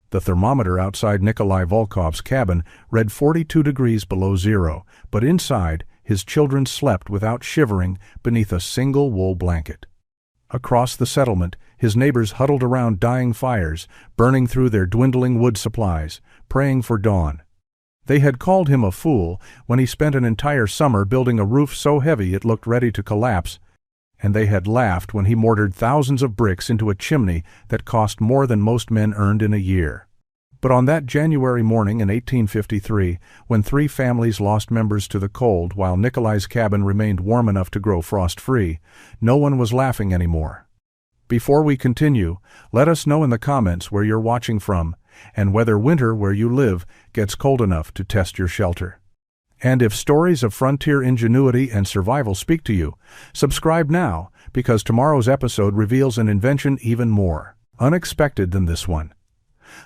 The thermometer outside Nikolai Volkov's cabin read 42 degrees below zero, but inside, his children slept without shivering beneath a single wool blanket. Across the settlement, his neighbors huddled around dying fires, burning through their dwindling wood supplies, praying for dawn. They had called him a fool when he spent an entire summer building a roof so heavy it looked ready to collapse, and they had laughed when he mortared thousands of bricks into a chimney that cost more than most men earned in a year. But on that January morning in 1853, when 3 families lost members to the cold while Nikolai's cabin remained warm enough to grow frost-free, no one was laughing anymore. Before we continue, let us know in the comments where you're watching from, and whether winter where you live gets cold enough to test your shelter. And if stories of frontier ingenuity and survival speak to you, subscribe now, because tomorrow's episode reveals an invention even more unexpected than this one.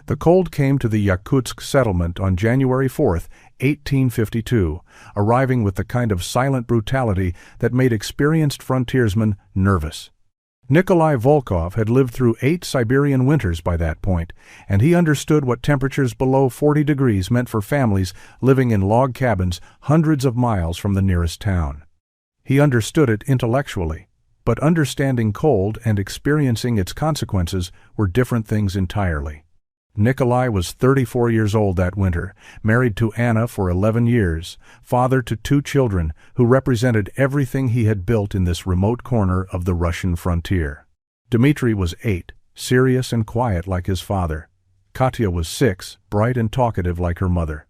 The cold came to the Yakutsk settlement on January 4, 1852, arriving with the kind of silent brutality that made experienced frontiersmen nervous. Nikolai Volkov had lived through 8 Siberian winters by that point, and he understood what temperatures below 40 degrees meant for families living in log cabins hundreds of miles from the nearest town. He understood it intellectually, but understanding cold and experiencing its consequences were different things entirely. Nikolai was 34 years old that winter, married to Anna for 11 years, father to 2 children who represented everything he had built in this remote corner of the Russian frontier. Dmitri was 8, serious and quiet like his father. Katya was 6, bright and talkative like her mother.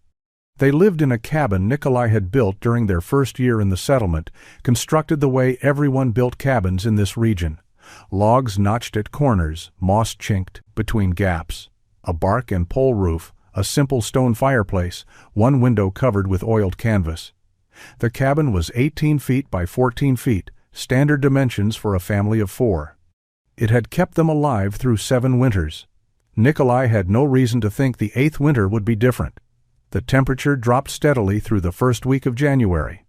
They lived in a cabin Nikolai had built during their first year in the settlement, constructed the way everyone built cabins in this region. Logs notched at corners, moss chinked between gaps. A bark and pole roof, a simple stone fireplace, one window covered with oiled canvas. The cabin was 18 feet by 14 feet, standard dimensions for a family of 4. It had kept them alive through 7 winters. Nikolai had no reason to think the 8th winter would be different. The temperature dropped steadily through the first week of January.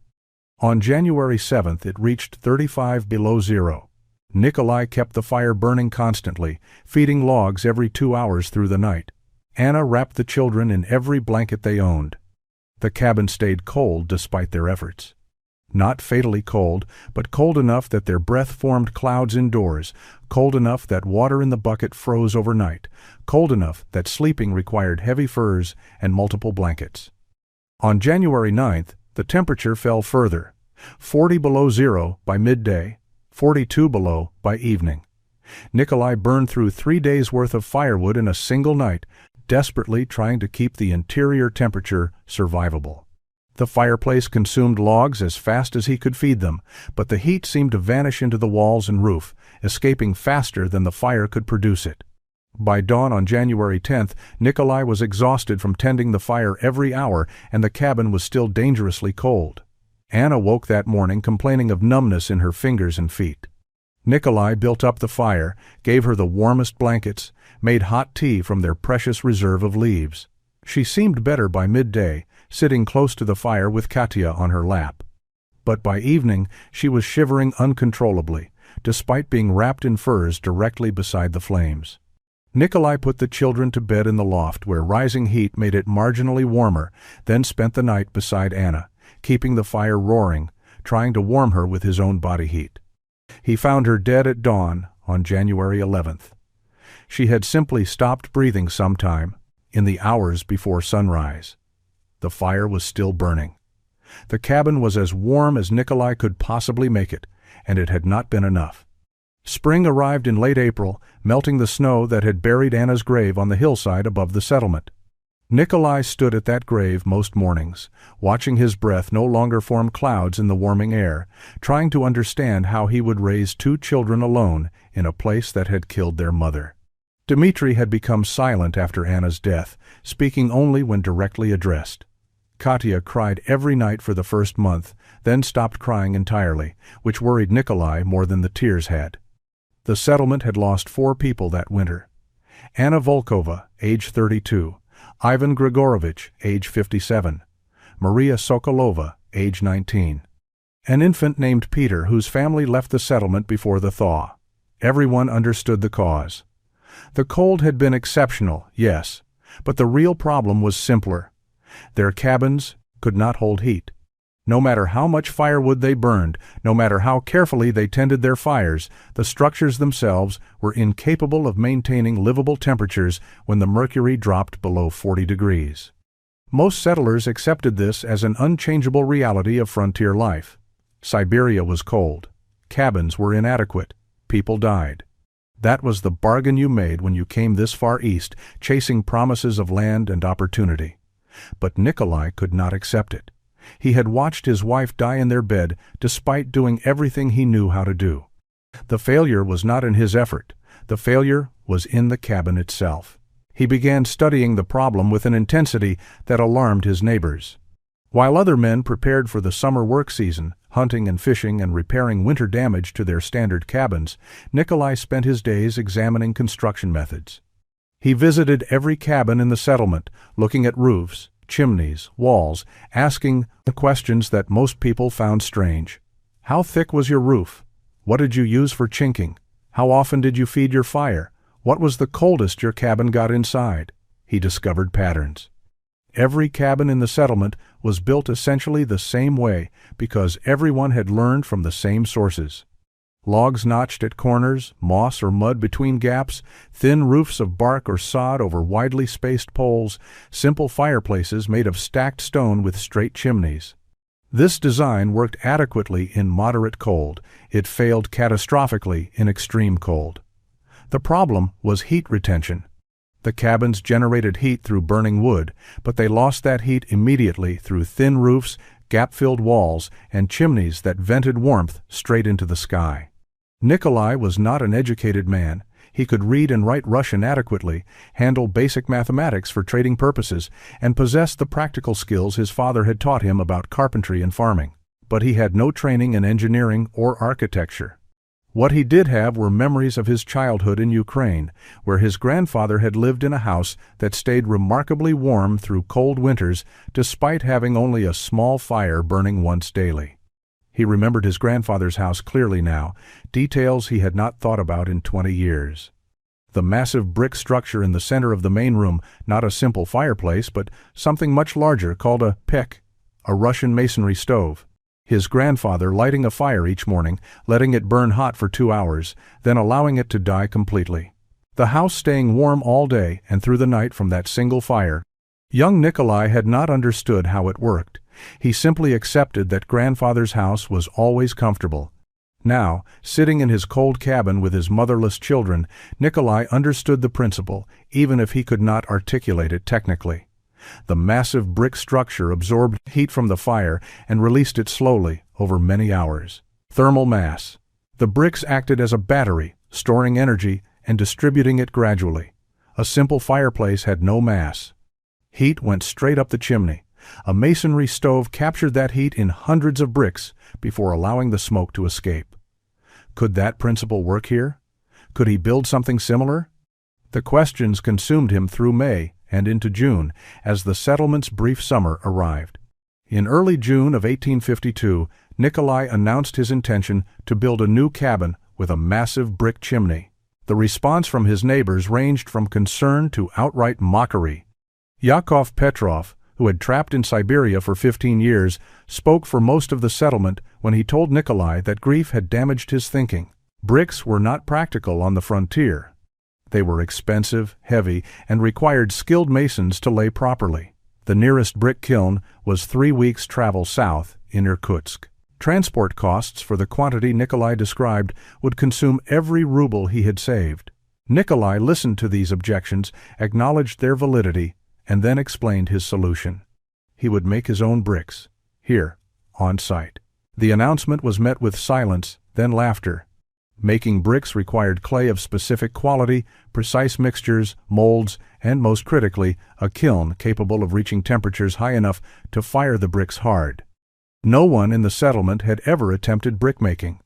On January 7th, it reached 35 below zero. Nikolai kept the fire burning constantly, feeding logs every 2 hours through the night. Anna wrapped the children in every blanket they owned. The cabin stayed cold despite their efforts. Not fatally cold, but cold enough that their breath formed clouds indoors, cold enough that water in the bucket froze overnight, cold enough that sleeping required heavy furs and multiple blankets. On January 9th, the temperature fell further, 40 below zero by midday, 42 below by evening. Nikolai burned through 3 days' worth of firewood in a single night, desperately trying to keep the interior temperature survivable. The fireplace consumed logs as fast as he could feed them, but the heat seemed to vanish into the walls and roof, escaping faster than the fire could produce it. By dawn on January 10th, Nikolai was exhausted from tending the fire every hour, and the cabin was still dangerously cold. Anna woke that morning complaining of numbness in her fingers and feet. Nikolai built up the fire, gave her the warmest blankets, made hot tea from their precious reserve of leaves. She seemed better by midday, sitting close to the fire with Katya on her lap. But by evening she was shivering uncontrollably, despite being wrapped in furs directly beside the flames. Nikolai put the children to bed in the loft where rising heat made it marginally warmer, then spent the night beside Anna, keeping the fire roaring, trying to warm her with his own body heat. He found her dead at dawn on January 11th. She had simply stopped breathing sometime in the hours before sunrise. The fire was still burning. The cabin was as warm as Nikolai could possibly make it, and it had not been enough. Spring arrived in late April, melting the snow that had buried Anna's grave on the hillside above the settlement. Nikolai stood at that grave most mornings, watching his breath no longer form clouds in the warming air, trying to understand how he would raise 2 children alone in a place that had killed their mother. Dmitri had become silent after Anna's death, speaking only when directly addressed. Katya cried every night for the first month, then stopped crying entirely, which worried Nikolai more than the tears had. The settlement had lost 4 people that winter. Anna Volkova, age 32, Ivan Grigorovich, age 57, Maria Sokolova, age 19. An infant named Peter whose family left the settlement before the thaw. Everyone understood the cause. The cold had been exceptional, yes, But the real problem was simpler. Their cabins could not hold heat. No matter how much firewood they burned, no matter how carefully they tended their fires, the structures themselves were incapable of maintaining livable temperatures when the mercury dropped below 40 degrees. Most settlers accepted this as an unchangeable reality of frontier life. Siberia was cold. Cabins were inadequate. People died. That was the bargain you made when you came this far east, chasing promises of land and opportunity. But Nikolai could not accept it. He had watched his wife die in their bed despite doing everything he knew how to do. The failure was not in his effort. The failure was in the cabin itself. He began studying the problem with an intensity that alarmed his neighbors. While other men prepared for the summer work season, hunting and fishing and repairing winter damage to their standard cabins, Nikolai spent his days examining construction methods. He visited every cabin in the settlement, looking at roofs, chimneys, walls, asking the questions that most people found strange. How thick was your roof? What did you use for chinking? How often did you feed your fire? What was the coldest your cabin got inside? He discovered patterns. Every cabin in the settlement was built essentially the same way because everyone had learned from the same sources. Logs notched at corners, moss or mud between gaps, thin roofs of bark or sod over widely spaced poles, simple fireplaces made of stacked stone with straight chimneys. This design worked adequately in moderate cold. It failed catastrophically in extreme cold. The problem was heat retention. The cabins generated heat through burning wood, but they lost that heat immediately through thin roofs, gap-filled walls, and chimneys that vented warmth straight into the sky. Nikolai was not an educated man. He could read and write Russian adequately, handle basic mathematics for trading purposes, and possessed the practical skills his father had taught him about carpentry and farming. But he had no training in engineering or architecture. What he did have were memories of his childhood in Ukraine, where his grandfather had lived in a house that stayed remarkably warm through cold winters despite having only a small fire burning once daily. He remembered his grandfather's house clearly now, details he had not thought about in 20 years. The massive brick structure in the center of the main room, not a simple fireplace, but something much larger called a pek, a Russian masonry stove. His grandfather lighting a fire each morning, letting it burn hot for 2 hours, then allowing it to die completely. The house staying warm all day and through the night from that single fire. Young Nikolai had not understood how it worked. He simply accepted that grandfather's house was always comfortable. Now, sitting in his cold cabin with his motherless children, Nikolai understood the principle, even if he could not articulate it technically. The massive brick structure absorbed heat from the fire and released it slowly over many hours. Thermal mass. The bricks acted as a battery, storing energy and distributing it gradually. A simple fireplace had no mass. Heat went straight up the chimney. A masonry stove captured that heat in hundreds of bricks before allowing the smoke to escape. Could that principle work here? Could he build something similar? The questions consumed him through May and into June as the settlement's brief summer arrived. In early June of 1852, Nikolai announced his intention to build a new cabin with a massive brick chimney. The response from his neighbors ranged from concern to outright mockery. Yakov Petrov, who had trapped in Siberia for 15 years, spoke for most of the settlement when he told Nikolai that grief had damaged his thinking. Bricks were not practical on the frontier. They were expensive, heavy, and required skilled masons to lay properly. The nearest brick kiln was 3 weeks' travel south in Irkutsk. Transport costs for the quantity Nikolai described would consume every ruble he had saved. Nikolai listened to these objections, acknowledged their validity, and then explained his solution. He would make his own bricks, here, on site. The announcement was met with silence, then laughter. Making bricks required clay of specific quality, precise mixtures, molds, and most critically, a kiln capable of reaching temperatures high enough to fire the bricks hard. No one in the settlement had ever attempted brickmaking.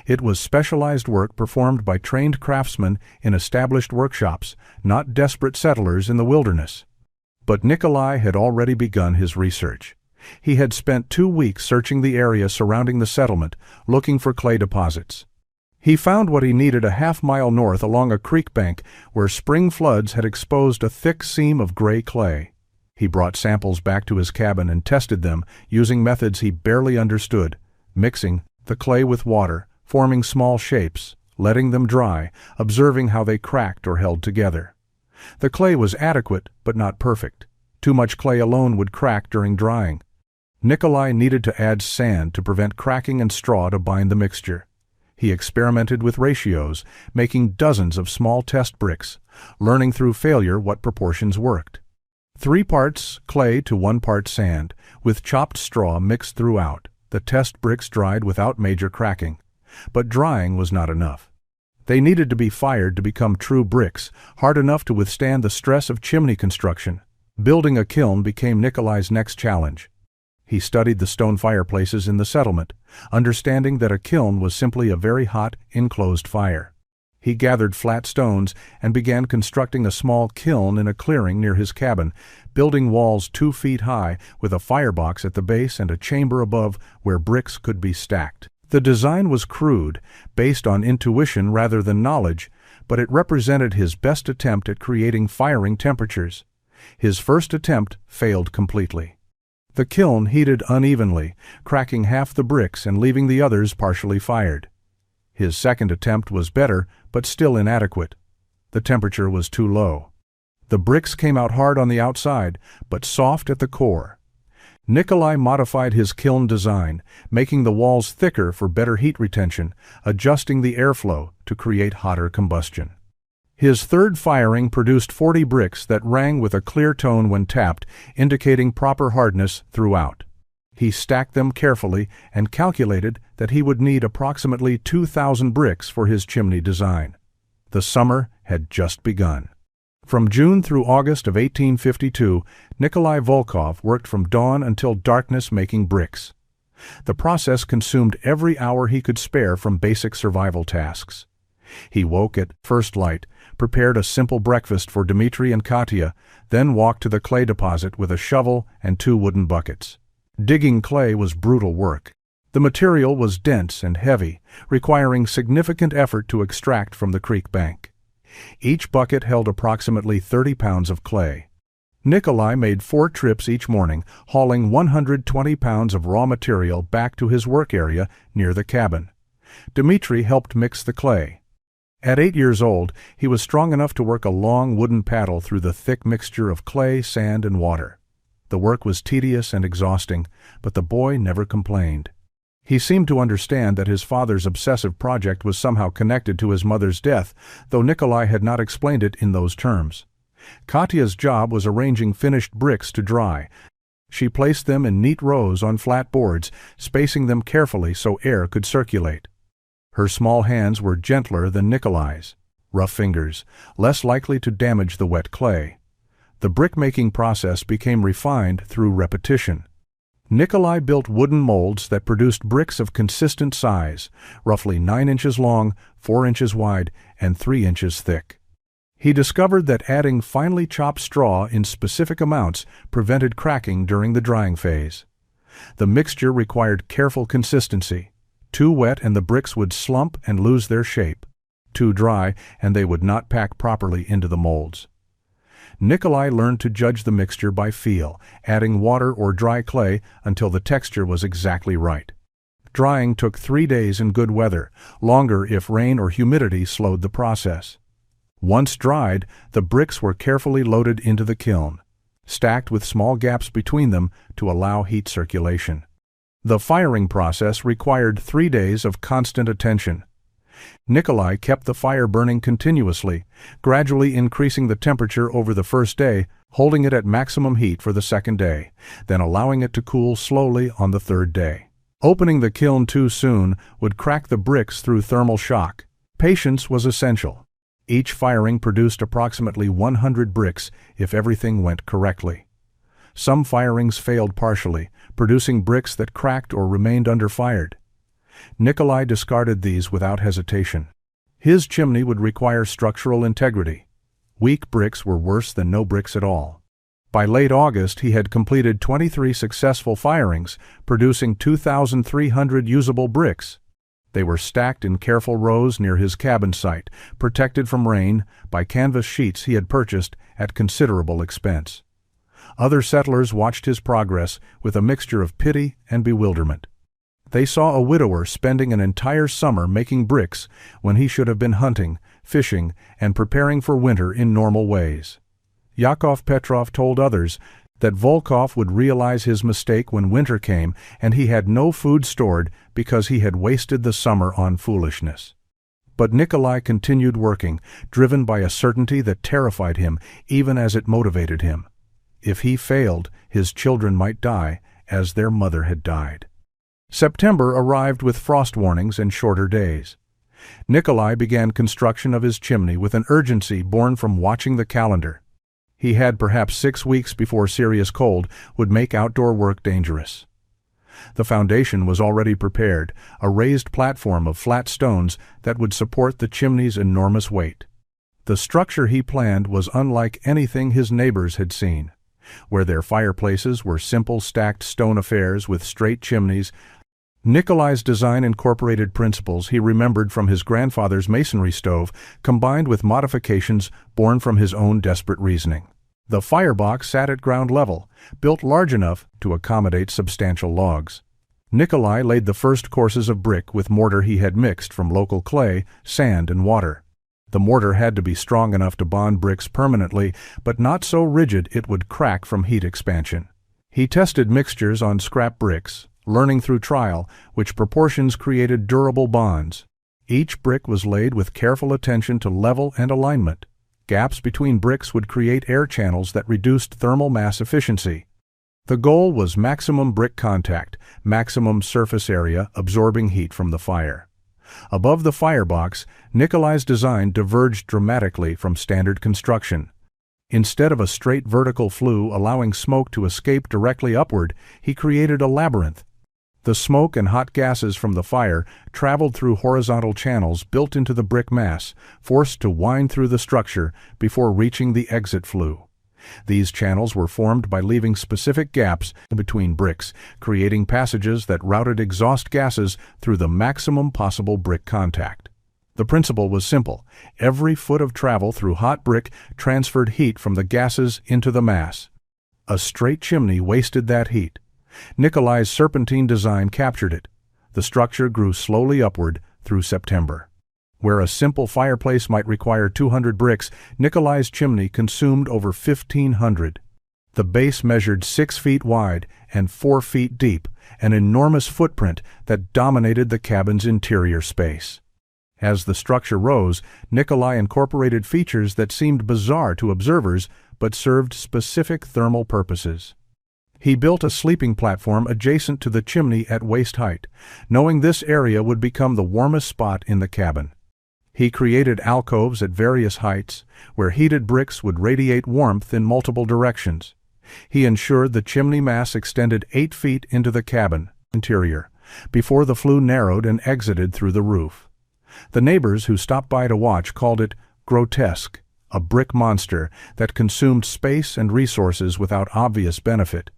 It was specialized work performed by trained craftsmen in established workshops, not desperate settlers in the wilderness. But Nikolai had already begun his research. He had spent 2 weeks searching the area surrounding the settlement, looking for clay deposits. He found what he needed a half-mile north along a creek bank where spring floods had exposed a thick seam of gray clay. He brought samples back to his cabin and tested them using methods he barely understood, mixing the clay with water, forming small shapes, letting them dry, observing how they cracked or held together. The clay was adequate, but not perfect. Too much clay alone would crack during drying. Nikolai needed to add sand to prevent cracking and straw to bind the mixture. He experimented with ratios, making dozens of small test bricks, learning through failure what proportions worked. 3 parts clay to 1 part sand, with chopped straw mixed throughout. The test bricks dried without major cracking. But drying was not enough. They needed to be fired to become true bricks, hard enough to withstand the stress of chimney construction. Building a kiln became Nikolai's next challenge. He studied the stone fireplaces in the settlement, understanding that a kiln was simply a very hot, enclosed fire. He gathered flat stones and began constructing a small kiln in a clearing near his cabin, building walls 2 feet high with a firebox at the base and a chamber above where bricks could be stacked. The design was crude, based on intuition rather than knowledge, but it represented his best attempt at creating firing temperatures. His first attempt failed completely. The kiln heated unevenly, cracking half the bricks and leaving the others partially fired. His second attempt was better, but still inadequate. The temperature was too low. The bricks came out hard on the outside, but soft at the core. Nikolai modified his kiln design, making the walls thicker for better heat retention, adjusting the airflow to create hotter combustion. His third firing produced 40 bricks that rang with a clear tone when tapped, indicating proper hardness throughout. He stacked them carefully and calculated that he would need approximately 2,000 bricks for his chimney design. The summer had just begun. From June through August of 1852, Nikolai Volkov worked from dawn until darkness making bricks. The process consumed every hour he could spare from basic survival tasks. He woke at first light, prepared a simple breakfast for Dmitri and Katya, then walked to the clay deposit with a shovel and 2 wooden buckets. Digging clay was brutal work. The material was dense and heavy, requiring significant effort to extract from the creek bank. Each bucket held approximately 30 pounds of clay. Nikolai made 4 trips each morning, hauling 120 pounds of raw material back to his work area near the cabin. Dmitri helped mix the clay. At 8 years old, he was strong enough to work a long wooden paddle through the thick mixture of clay, sand, and water. The work was tedious and exhausting, but the boy never complained. He seemed to understand that his father's obsessive project was somehow connected to his mother's death, though Nikolai had not explained it in those terms. Katya's job was arranging finished bricks to dry. She placed them in neat rows on flat boards, spacing them carefully so air could circulate. Her small hands were gentler than Nikolai's, rough fingers, less likely to damage the wet clay. The brick-making process became refined through repetition. Nikolai built wooden molds that produced bricks of consistent size, roughly 9 inches long, 4 inches wide, and 3 inches thick. He discovered that adding finely chopped straw in specific amounts prevented cracking during the drying phase. The mixture required careful consistency. Too wet and the bricks would slump and lose their shape. Too dry and they would not pack properly into the molds. Nikolai learned to judge the mixture by feel, adding water or dry clay until the texture was exactly right. Drying took 3 days in good weather, longer if rain or humidity slowed the process. Once dried, the bricks were carefully loaded into the kiln, stacked with small gaps between them to allow heat circulation. The firing process required 3 days of constant attention. Nikolai kept the fire burning continuously, gradually increasing the temperature over the first day, holding it at maximum heat for the second day, then allowing it to cool slowly on the third day. Opening the kiln too soon would crack the bricks through thermal shock. Patience was essential. Each firing produced approximately 100 bricks if everything went correctly. Some firings failed partially, producing bricks that cracked or remained underfired. Nikolai discarded these without hesitation. His chimney would require structural integrity. Weak bricks were worse than no bricks at all. By late August, he had completed 23 successful firings, producing 2,300 usable bricks. They were stacked in careful rows near his cabin site, protected from rain by canvas sheets he had purchased at considerable expense. Other settlers watched his progress with a mixture of pity and bewilderment. They saw a widower spending an entire summer making bricks when he should have been hunting, fishing, and preparing for winter in normal ways. Yakov Petrov told others that Volkov would realize his mistake when winter came and he had no food stored because he had wasted the summer on foolishness. But Nikolai continued working, driven by a certainty that terrified him even as it motivated him. If he failed, his children might die, as their mother had died. September arrived with frost warnings and shorter days. Nikolai began construction of his chimney with an urgency born from watching the calendar. He had perhaps 6 weeks before serious cold would make outdoor work dangerous. The foundation was already prepared, a raised platform of flat stones that would support the chimney's enormous weight. The structure he planned was unlike anything his neighbors had seen. Where their fireplaces were simple stacked stone affairs with straight chimneys, Nikolai's design incorporated principles he remembered from his grandfather's masonry stove, combined with modifications born from his own desperate reasoning. The firebox sat at ground level, built large enough to accommodate substantial logs. Nikolai laid the first courses of brick with mortar he had mixed from local clay, sand, and water. The mortar had to be strong enough to bond bricks permanently, but not so rigid it would crack from heat expansion. He tested mixtures on scrap bricks, learning through trial which proportions created durable bonds. Each brick was laid with careful attention to level and alignment. Gaps between bricks would create air channels that reduced thermal mass efficiency. The goal was maximum brick contact, maximum surface area absorbing heat from the fire. Above the firebox, Nikolai's design diverged dramatically from standard construction. Instead of a straight vertical flue allowing smoke to escape directly upward, he created a labyrinth. The smoke and hot gases from the fire traveled through horizontal channels built into the brick mass, forced to wind through the structure before reaching the exit flue. These channels were formed by leaving specific gaps between bricks, creating passages that routed exhaust gases through the maximum possible brick contact. The principle was simple. Every foot of travel through hot brick transferred heat from the gases into the mass. A straight chimney wasted that heat. Nikolai's serpentine design captured it. The structure grew slowly upward through September. Where a simple fireplace might require 200 bricks, Nikolai's chimney consumed over 1,500. The base measured 6 feet wide and 4 feet deep, an enormous footprint that dominated the cabin's interior space. As the structure rose, Nikolai incorporated features that seemed bizarre to observers but served specific thermal purposes. He built a sleeping platform adjacent to the chimney at waist height, knowing this area would become the warmest spot in the cabin. He created alcoves at various heights, where heated bricks would radiate warmth in multiple directions. He ensured the chimney mass extended 8 feet into the cabin interior, before the flue narrowed and exited through the roof. The neighbors who stopped by to watch called it grotesque, a brick monster that consumed space and resources without obvious benefit.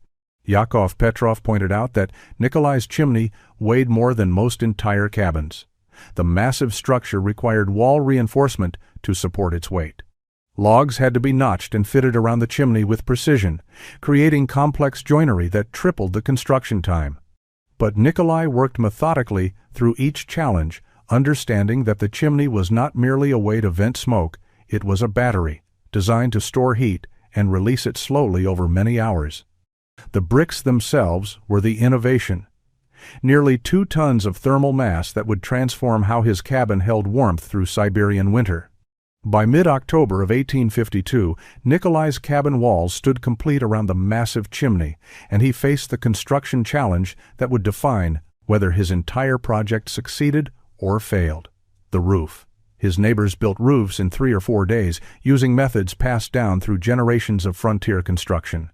Yakov Petrov pointed out that Nikolai's chimney weighed more than most entire cabins. The massive structure required wall reinforcement to support its weight. Logs had to be notched and fitted around the chimney with precision, creating complex joinery that tripled the construction time. But Nikolai worked methodically through each challenge, understanding that the chimney was not merely a way to vent smoke, it was a battery, designed to store heat and release it slowly over many hours. The bricks themselves were the innovation. Nearly 2 tons of thermal mass that would transform how his cabin held warmth through Siberian winter. By mid-October of 1852, Nikolai's cabin walls stood complete around the massive chimney, and he faced the construction challenge that would define whether his entire project succeeded or failed: the roof. His neighbors built roofs in 3 or 4 days, using methods passed down through generations of frontier construction.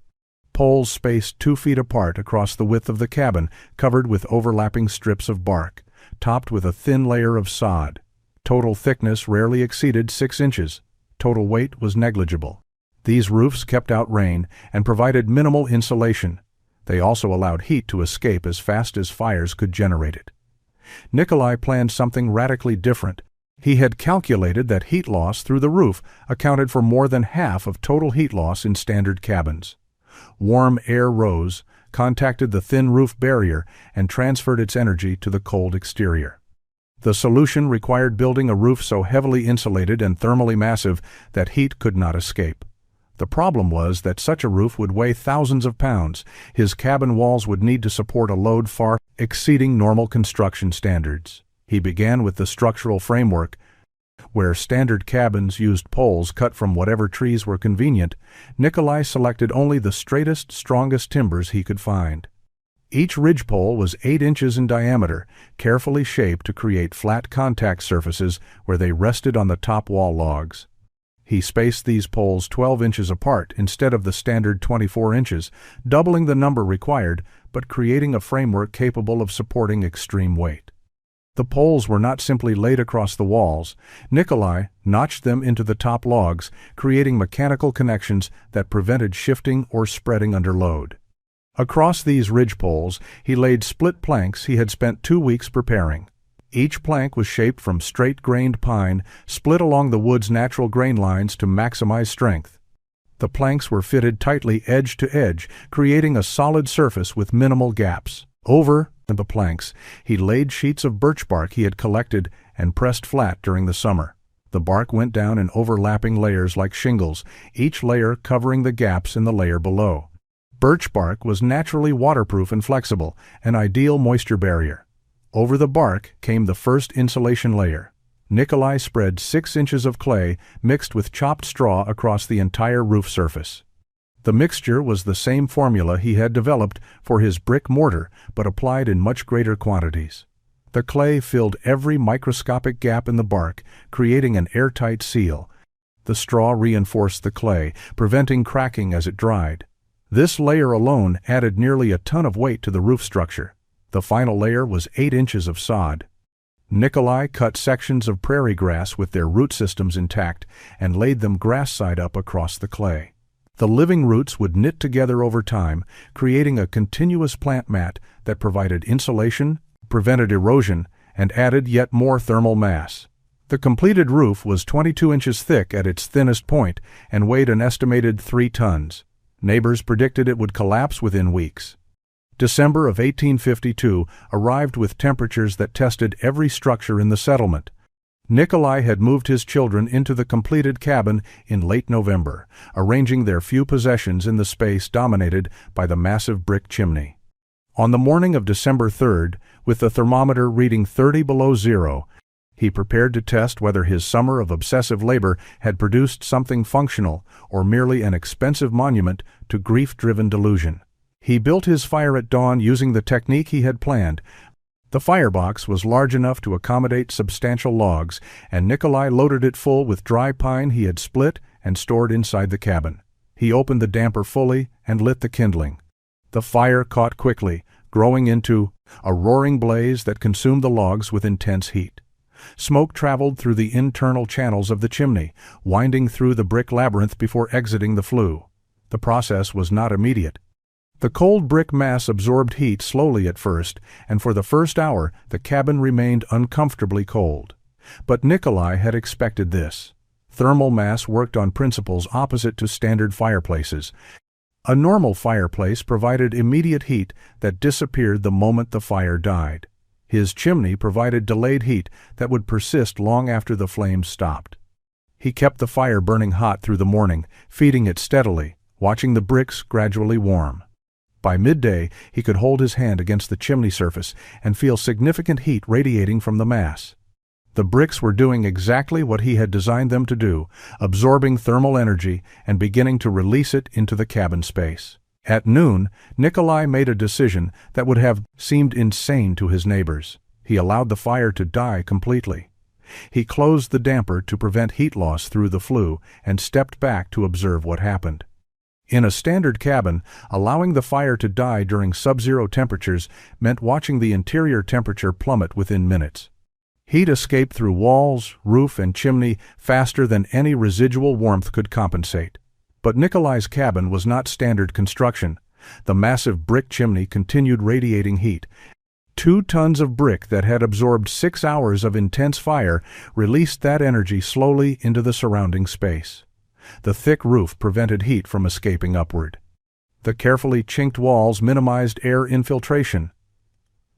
Poles spaced 2 feet apart across the width of the cabin, covered with overlapping strips of bark, topped with a thin layer of sod. Total thickness rarely exceeded 6 inches. Total weight was negligible. These roofs kept out rain and provided minimal insulation. They also allowed heat to escape as fast as fires could generate it. Nikolai planned something radically different. He had calculated that heat loss through the roof accounted for more than half of total heat loss in standard cabins. Warm air rose, contacted the thin roof barrier, and transferred its energy to the cold exterior. The solution required building a roof so heavily insulated and thermally massive that heat could not escape. The problem was that such a roof would weigh thousands of pounds. His cabin walls would need to support a load far exceeding normal construction standards. He began with the structural framework. Where standard cabins used poles cut from whatever trees were convenient, Nikolai selected only the straightest, strongest timbers he could find. Each ridgepole was 8 inches in diameter, carefully shaped to create flat contact surfaces where they rested on the top wall logs. He spaced these poles 12 inches apart instead of the standard 24 inches, doubling the number required, but creating a framework capable of supporting extreme weight. The poles were not simply laid across the walls. Nikolai notched them into the top logs, creating mechanical connections that prevented shifting or spreading under load. Across these ridgepoles, he laid split planks he had spent 2 weeks preparing. Each plank was shaped from straight-grained pine, split along the wood's natural grain lines to maximize strength. The planks were fitted tightly edge to edge, creating a solid surface with minimal gaps. Over the planks, he laid sheets of birch bark he had collected and pressed flat during the summer. The bark went down in overlapping layers like shingles, each layer covering the gaps in the layer below. Birch bark was naturally waterproof and flexible, an ideal moisture barrier. Over the bark came the first insulation layer. Nikolai spread 6 inches of clay mixed with chopped straw across the entire roof surface. The mixture was the same formula he had developed for his brick mortar, but applied in much greater quantities. The clay filled every microscopic gap in the bark, creating an airtight seal. The straw reinforced the clay, preventing cracking as it dried. This layer alone added nearly a ton of weight to the roof structure. The final layer was 8 inches of sod. Nikolai cut sections of prairie grass with their root systems intact and laid them grass side up across the clay. The living roots would knit together over time, creating a continuous plant mat that provided insulation, prevented erosion, and added yet more thermal mass. The completed roof was 22 inches thick at its thinnest point and weighed an estimated 3 tons. Neighbors predicted it would collapse within weeks. December of 1852 arrived with temperatures that tested every structure in the settlement. Nikolai had moved his children into the completed cabin in late November, arranging their few possessions in the space dominated by the massive brick chimney. On the morning of December 3rd, with the thermometer reading 30 below zero, he prepared to test whether his summer of obsessive labor had produced something functional or merely an expensive monument to grief-driven delusion. He built his fire at dawn using the technique he had planned. The firebox was large enough to accommodate substantial logs, and Nikolai loaded it full with dry pine he had split and stored inside the cabin. He opened the damper fully and lit the kindling. The fire caught quickly, growing into a roaring blaze that consumed the logs with intense heat. Smoke traveled through the internal channels of the chimney, winding through the brick labyrinth before exiting the flue. The process was not immediate. The cold brick mass absorbed heat slowly at first, and for the first hour the cabin remained uncomfortably cold. But Nikolai had expected this. Thermal mass worked on principles opposite to standard fireplaces. A normal fireplace provided immediate heat that disappeared the moment the fire died. His chimney provided delayed heat that would persist long after the flames stopped. He kept the fire burning hot through the morning, feeding it steadily, watching the bricks gradually warm. By midday, he could hold his hand against the chimney surface and feel significant heat radiating from the mass. The bricks were doing exactly what he had designed them to do, absorbing thermal energy and beginning to release it into the cabin space. At noon, Nikolai made a decision that would have seemed insane to his neighbors. He allowed the fire to die completely. He closed the damper to prevent heat loss through the flue and stepped back to observe what happened. In a standard cabin, allowing the fire to die during sub-zero temperatures meant watching the interior temperature plummet within minutes. Heat escaped through walls, roof, and chimney faster than any residual warmth could compensate. But Nikolai's cabin was not standard construction. The massive brick chimney continued radiating heat. 2 tons of brick that had absorbed 6 hours of intense fire released that energy slowly into the surrounding space. The thick roof prevented heat from escaping upward. The carefully chinked walls minimized air infiltration.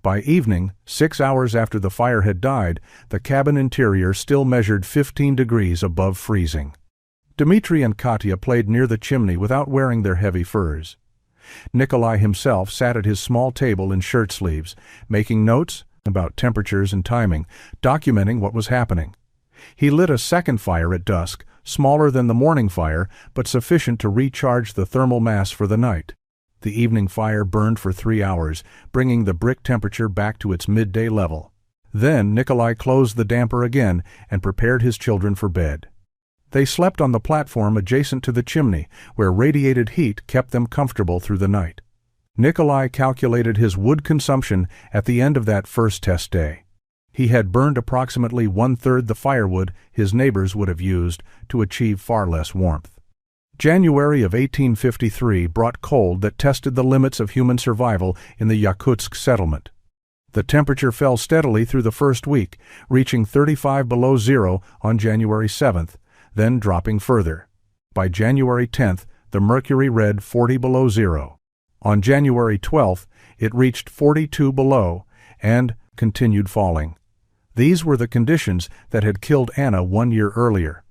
By evening, 6 hours after the fire had died, the cabin interior still measured 15 degrees above freezing. Dmitri and Katya played near the chimney without wearing their heavy furs. Nikolai himself sat at his small table in shirt sleeves, making notes about temperatures and timing, documenting what was happening. He lit a second fire at dusk, smaller than the morning fire, but sufficient to recharge the thermal mass for the night. The evening fire burned for 3 hours, bringing the brick temperature back to its midday level. Then Nikolai closed the damper again and prepared his children for bed. They slept on the platform adjacent to the chimney, where radiated heat kept them comfortable through the night. Nikolai calculated his wood consumption at the end of that first test day. He had burned approximately 1/3 the firewood his neighbors would have used to achieve far less warmth. January of 1853 brought cold that tested the limits of human survival in the Yakutsk settlement. The temperature fell steadily through the first week, reaching 35 below zero on January 7th, then dropping further. By January 10th, the mercury read 40 below zero. On January 12th, it reached 42 below and continued falling. These were the conditions that had killed Anna 1 year earlier.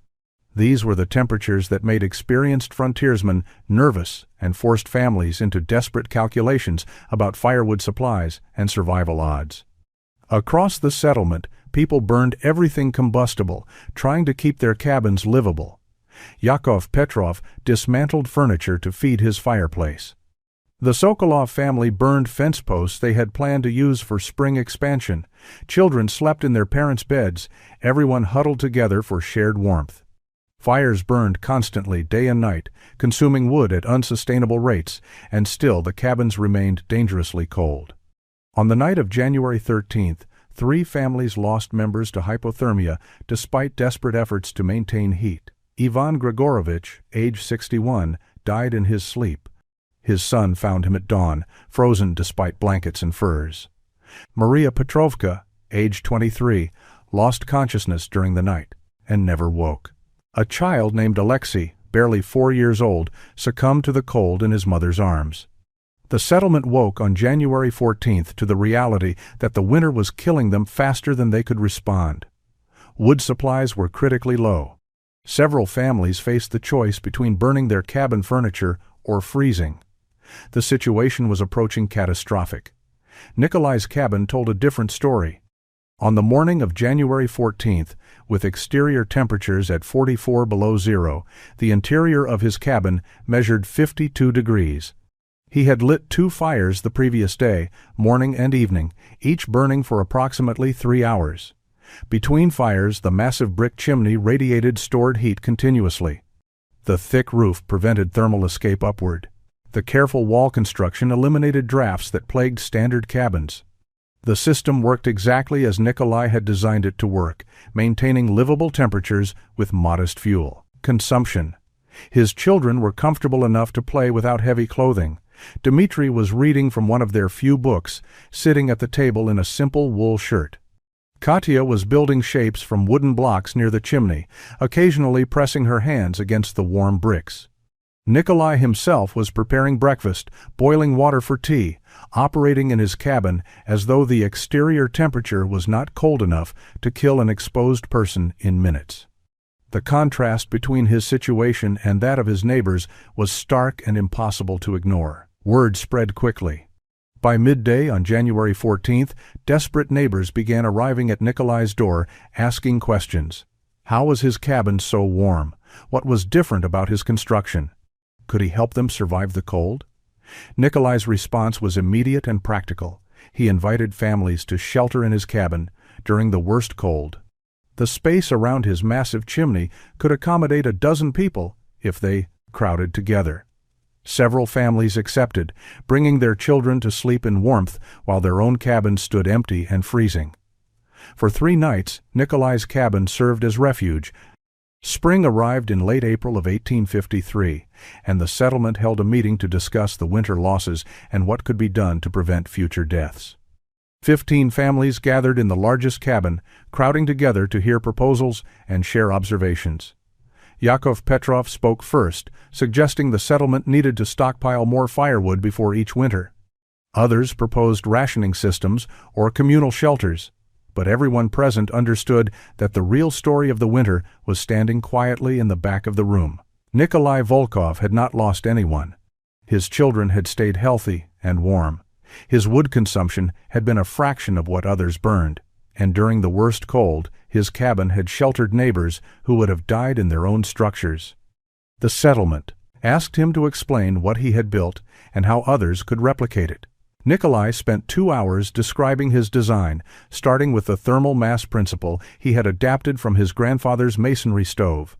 These were the temperatures that made experienced frontiersmen nervous and forced families into desperate calculations about firewood supplies and survival odds. Across the settlement, people burned everything combustible, trying to keep their cabins livable. Yakov Petrov dismantled furniture to feed his fireplace. The Sokolov family burned fence posts they had planned to use for spring expansion. Children slept in their parents' beds, everyone huddled together for shared warmth. Fires burned constantly day and night, consuming wood at unsustainable rates, and still the cabins remained dangerously cold. On the night of January 13th, 3 families lost members to hypothermia despite desperate efforts to maintain heat. Ivan Grigorovich, age 61, died in his sleep. His son found him at dawn, frozen despite blankets and furs. Maria Petrovka, age 23, lost consciousness during the night and never woke. A child named Alexei, barely 4 years old, succumbed to the cold in his mother's arms. The settlement woke on January 14th to the reality that the winter was killing them faster than they could respond. Wood supplies were critically low. Several families faced the choice between burning their cabin furniture or freezing. The situation was approaching catastrophic. Nikolai's cabin told a different story. On the morning of January 14th, with exterior temperatures at 44 below zero, the interior of his cabin measured 52 degrees. He had lit 2 fires the previous day, morning and evening, each burning for approximately 3 hours. Between fires, the massive brick chimney radiated stored heat continuously. The thick roof prevented thermal escape upward. The careful wall construction eliminated drafts that plagued standard cabins. The system worked exactly as Nikolai had designed it to work, maintaining livable temperatures with modest fuel consumption. His children were comfortable enough to play without heavy clothing. Dmitri was reading from one of their few books, sitting at the table in a simple wool shirt. Katya was building shapes from wooden blocks near the chimney, occasionally pressing her hands against the warm bricks. Nikolai himself was preparing breakfast, boiling water for tea, operating in his cabin as though the exterior temperature was not cold enough to kill an exposed person in minutes. The contrast between his situation and that of his neighbors was stark and impossible to ignore. Word spread quickly. By midday on January 14th, desperate neighbors began arriving at Nikolai's door, asking questions. How was his cabin so warm? What was different about his construction? Could he help them survive the cold? Nikolai's response was immediate and practical. He invited families to shelter in his cabin during the worst cold. The space around his massive chimney could accommodate a dozen people if they crowded together. Several families accepted, bringing their children to sleep in warmth while their own cabins stood empty and freezing. For 3 nights, Nikolai's cabin served as refuge. Spring arrived in late April of 1853, and the settlement held a meeting to discuss the winter losses and what could be done to prevent future deaths. 15 families gathered in the largest cabin, crowding together to hear proposals and share observations. Yakov Petrov spoke first, suggesting the settlement needed to stockpile more firewood before each winter. Others proposed rationing systems or communal shelters, but everyone present understood that the real story of the winter was standing quietly in the back of the room. Nikolai Volkov had not lost anyone. His children had stayed healthy and warm. His wood consumption had been a fraction of what others burned, and during the worst cold, his cabin had sheltered neighbors who would have died in their own structures. The settlement asked him to explain what he had built and how others could replicate it. Nikolai spent 2 hours describing his design, starting with the thermal mass principle he had adapted from his grandfather's masonry stove.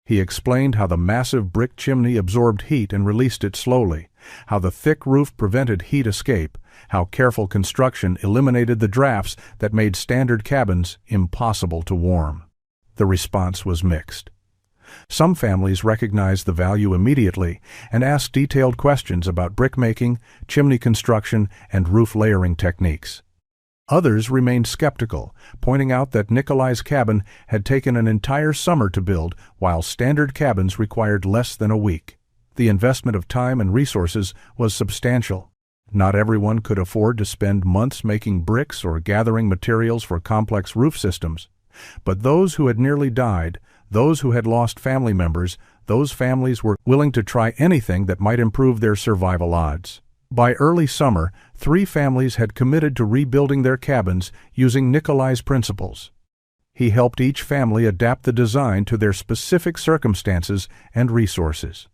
He explained how the massive brick chimney absorbed heat and released it slowly, how the thick roof prevented heat escape, how careful construction eliminated the drafts that made standard cabins impossible to warm. The response was mixed. Some families recognized the value immediately and asked detailed questions about brickmaking, chimney construction, and roof layering techniques. Others remained skeptical, pointing out that Nikolai's cabin had taken an entire summer to build, while standard cabins required less than a week. The investment of time and resources was substantial. Not everyone could afford to spend months making bricks or gathering materials for complex roof systems. But those who had nearly died, those who had lost family members, those families were willing to try anything that might improve their survival odds. By early summer, 3 families had committed to rebuilding their cabins using Nikolai's principles. He helped each family adapt the design to their specific circumstances and resources.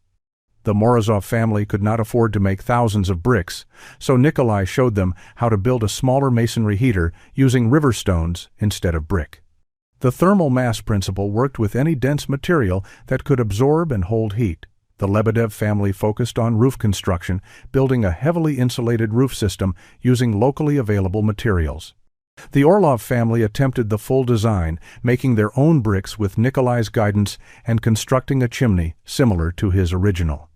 The Morozov family could not afford to make thousands of bricks, so Nikolai showed them how to build a smaller masonry heater using river stones instead of brick. The thermal mass principle worked with any dense material that could absorb and hold heat. The Lebedev family focused on roof construction, building a heavily insulated roof system using locally available materials. The Orlov family attempted the full design, making their own bricks with Nikolai's guidance and constructing a chimney similar to his original.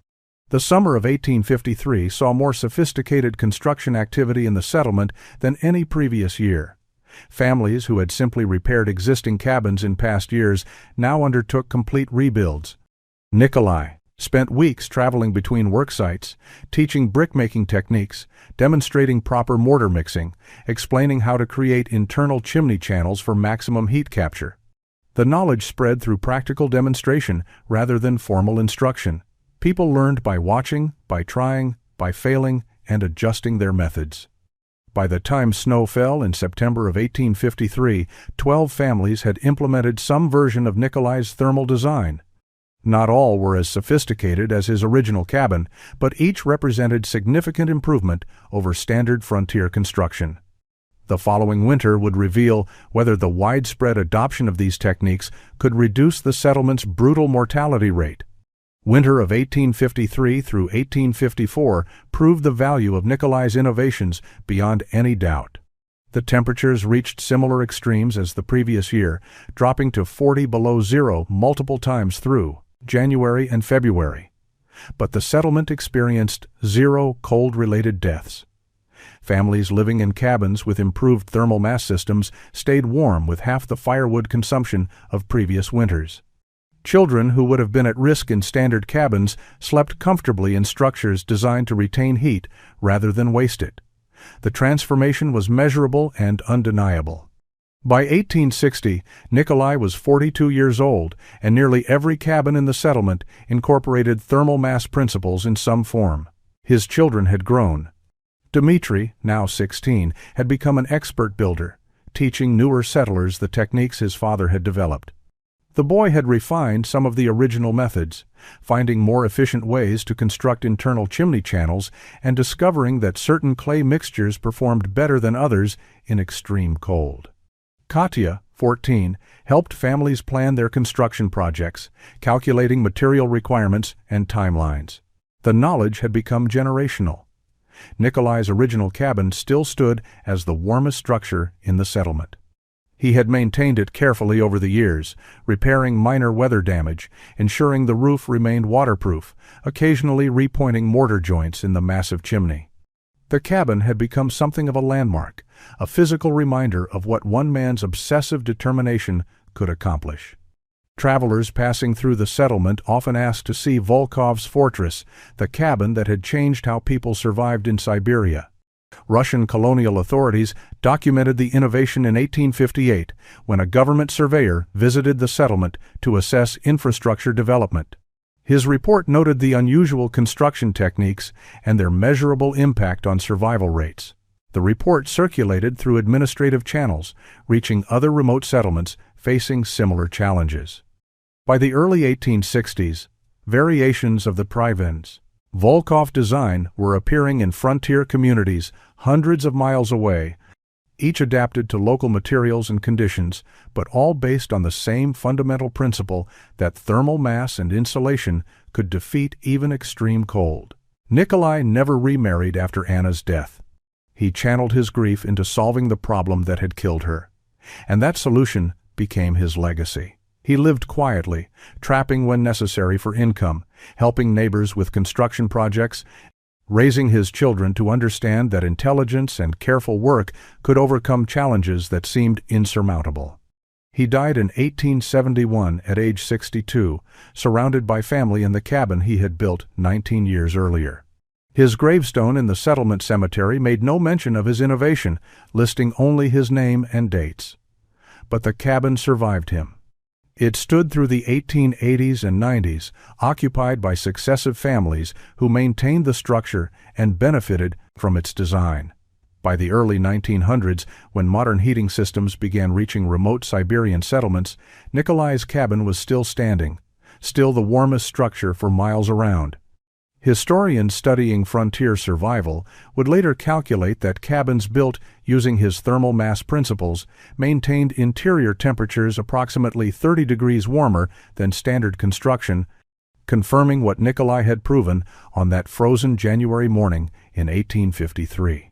The summer of 1853 saw more sophisticated construction activity in the settlement than any previous year. Families who had simply repaired existing cabins in past years now undertook complete rebuilds. Nikolai spent weeks traveling between work sites, teaching brickmaking techniques, demonstrating proper mortar mixing, explaining how to create internal chimney channels for maximum heat capture. The knowledge spread through practical demonstration rather than formal instruction. People learned by watching, by trying, by failing, and adjusting their methods. By the time snow fell in September of 1853, 12 families had implemented some version of Nikolai's thermal design. Not all were as sophisticated as his original cabin, but each represented significant improvement over standard frontier construction. The following winter would reveal whether the widespread adoption of these techniques could reduce the settlement's brutal mortality rate. Winter of 1853 through 1854 proved the value of Nikolai's innovations beyond any doubt. The temperatures reached similar extremes as the previous year, dropping to 40 below zero multiple times through January and February. But the settlement experienced 0 cold-related deaths. Families living in cabins with improved thermal mass systems stayed warm with half the firewood consumption of previous winters. Children who would have been at risk in standard cabins slept comfortably in structures designed to retain heat rather than waste it. The transformation was measurable and undeniable. By 1860, Nikolai was 42 years old, and nearly every cabin in the settlement incorporated thermal mass principles in some form. His children had grown. Dmitri, now 16, had become an expert builder, teaching newer settlers the techniques his father had developed. The boy had refined some of the original methods, finding more efficient ways to construct internal chimney channels and discovering that certain clay mixtures performed better than others in extreme cold. Katya, 14, helped families plan their construction projects, calculating material requirements and timelines. The knowledge had become generational. Nikolai's original cabin still stood as the warmest structure in the settlement. He had maintained it carefully over the years, repairing minor weather damage, ensuring the roof remained waterproof, occasionally repointing mortar joints in the massive chimney. The cabin had become something of a landmark, a physical reminder of what one man's obsessive determination could accomplish. Travelers passing through the settlement often asked to see Volkov's fortress, the cabin that had changed how people survived in Siberia. Russian colonial authorities documented the innovation in 1858 when a government surveyor visited the settlement to assess infrastructure development. His report noted the unusual construction techniques and their measurable impact on survival rates. The report circulated through administrative channels, reaching other remote settlements facing similar challenges. By the early 1860s, variations of the Priven's Volkov design were appearing in frontier communities hundreds of miles away, each adapted to local materials and conditions, but all based on the same fundamental principle that thermal mass and insulation could defeat even extreme cold. Nikolai never remarried after Anna's death. He channeled his grief into solving the problem that had killed her, and that solution became his legacy. He lived quietly, trapping when necessary for income, helping neighbors with construction projects, raising his children to understand that intelligence and careful work could overcome challenges that seemed insurmountable. He died in 1871 at age 62, surrounded by family in the cabin he had built 19 years earlier. His gravestone in the settlement cemetery made no mention of his innovation, listing only his name and dates. But the cabin survived him. It stood through the 1880s and 90s, occupied by successive families who maintained the structure and benefited from its design. By the early 1900s, when modern heating systems began reaching remote Siberian settlements, Nikolai's cabin was still standing, still the warmest structure for miles around. Historians studying frontier survival would later calculate that cabins built using his thermal mass principles maintained interior temperatures approximately 30 degrees warmer than standard construction, confirming what Nikolai had proven on that frozen January morning in 1853.